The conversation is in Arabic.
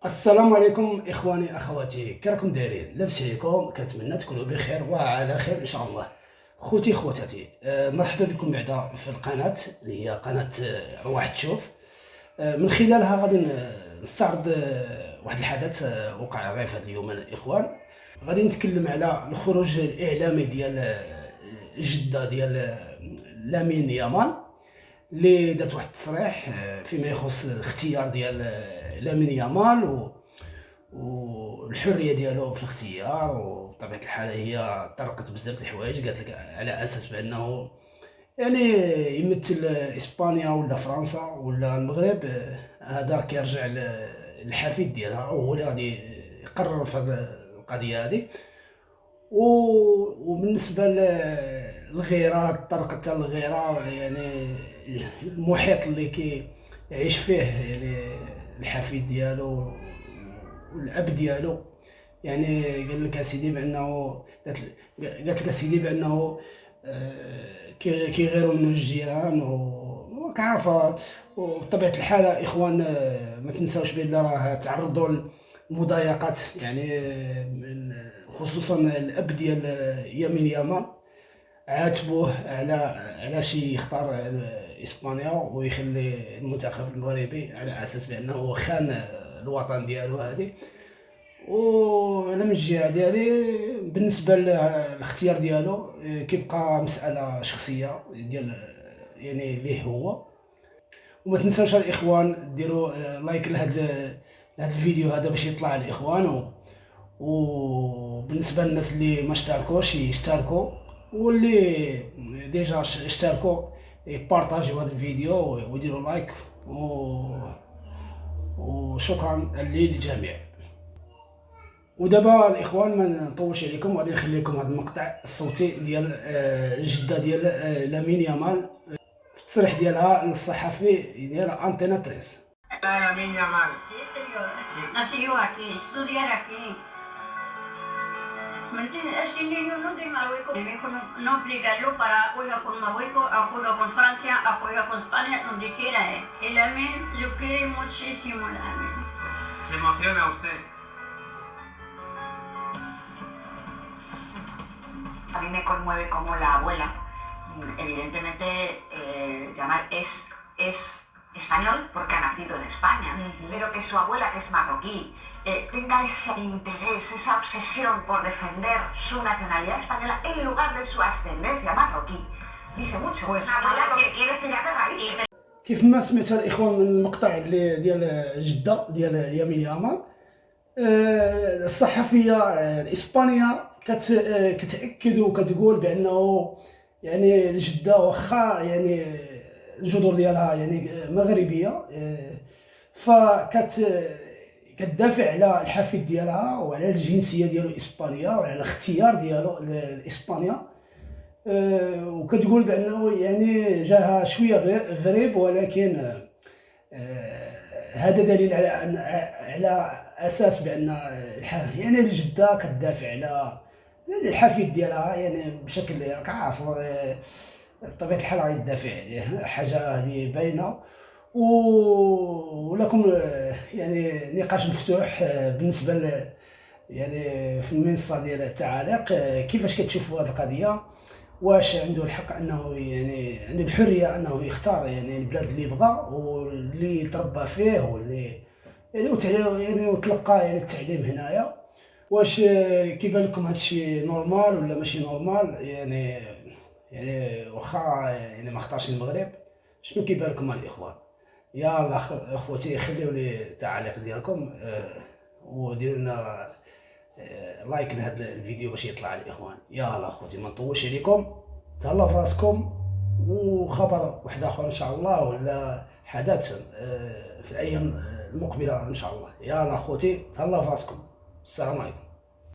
السلام عليكم اخواني اخواتي، كي راكم دايرين؟ لاباس عليكم؟ كنتمنى تكونوا بخير وعلى خير ان شاء الله. خوتي خواتاتي، مرحبا بكم بعدا في القناه اللي هي قناه رواح تشوف. من خلالها غادي نستعرض واحد الحدث وقع غير في هذا اليومين الاخوان. غادي نتكلم على الخروج الاعلامي ديال جده ديال لامين يامال، اللي دات واحد التصريح فيما يخص الاختيار ديال لامين يامال والحريه ديالو في الاختيار. وبطبيعه الحال هي طرقت بزاف د الحوايج، قالت لك على اساس بانه يعني يمثل اسبانيا ولا فرنسا ولا المغرب، هذا كيرجع للحفيد ديالها، وهو اللي غادي يقرر في هذه القضيه هذه. وبالنسبه للغيره، طرقت الغيره يعني المحيط اللي كيعيش فيه يعني الحفيد ديالو والاب ديالو. يعني قال لك اسيدي بانه قالت لك اسيدي بانه كيغيروا منه الجيران وكعارفه. وبطبيعه الحال اخوان، ما تنساوش بان راه تعرضوا لمضايقات، يعني خصوصا الاب ديال يمين يامال عاتبوه على شي يختار اسبانيا ويخلي المنتخب المغربي على اساس بانه خان الوطن ديالو هذه. وانا من الجهه ديالي بالنسبه للاختيار ديالو كيبقى مساله شخصيه ديال يعني ليه هو. وما تنساوش الاخوان ديروا لايك لهذا الفيديو هذا باش يطلع الاخوان. وبالنسبه للناس اللي ما اشتركوش يشتركوا، واللي ديجا اشتركوا يبارطاجيو هذا الفيديو ويديروا لايك وشكرا للجميع. ودابا الاخوان ما نطولش عليكم، غادي نخلي لكم هذا المقطع الصوتي ديال الجده ديال لامين يامال في التصريح ديالها للصحفي ديال انتينا 3. Lamine Yamal. Sí, señor. Nació aquí, estudiar aquí. ¿Me entiendes? Ese niño no de Marruecos. Mi hijo no obligarlo para jugar con Marruecos, a jugar con Francia, a jugar con España, donde quiera. El Lamine, yo quiero muchísimo el Lamine. ¿Se emociona usted? A mí me conmueve como la abuela, evidentemente, Yamal es español porque ha nacido en España, pero que su abuela, que es marroquí, tenga ese interés, esa obsesión por defender su nacionalidad española en lugar de su ascendencia marroquí, dice mucho. Pues una abuela lo que quiere es tirar de raíz. كيف ما سمعت الاخوان من المقطع اللي ديال جده ديال يمين يامال، الصحفيه الاسبانيه كتاكد وكتقول بانه يعني جده واخا يعني الجذور ديالها يعني مغربيه، كتدافع على الحفيد ديالها وعلى الجنسيه ديالو اسبانيا وعلى الاختيار ديالو لاسبانيا. وكتقول بانه يعني جاها شويه غريب، ولكن هذا دليل على اساس بان يعني الجده كتدافع على الحفيد ديالها، يعني بشكل عارف بطبيعه الحال غادي تدافع عليه، حاجه هذه باينه. ولكم يعني نقاش مفتوح بالنسبه يعني في المنصه ديال التعاليق. كيفاش كتشوفوا هذه القضيه؟ واش عنده الحق انه يعني عنده الحريه انه يختار يعني البلاد اللي بغى واللي تربى فيه واللي يعني وتلقى يعني التعليم هنايا؟ واش كيبان لكم هذا الشيء نورمال ولا ماشي نورمال؟ يعني واخا يعني ما اختارش المغرب، شنو كيبان لكم الاخوان؟ يلا اخوتي خليو لي التعاليق ديالكم، وديروا لنا لايك لهذا الفيديو باش يطلع على الاخوان. يلا اخوتي ما نطولش عليكم، تهلاو في راسكم. وخبر واحد اخر ان شاء الله ولا حدث في الايام المقبله ان شاء الله. يلا اخوتي تهلاو في راسكم. السلام عليكم.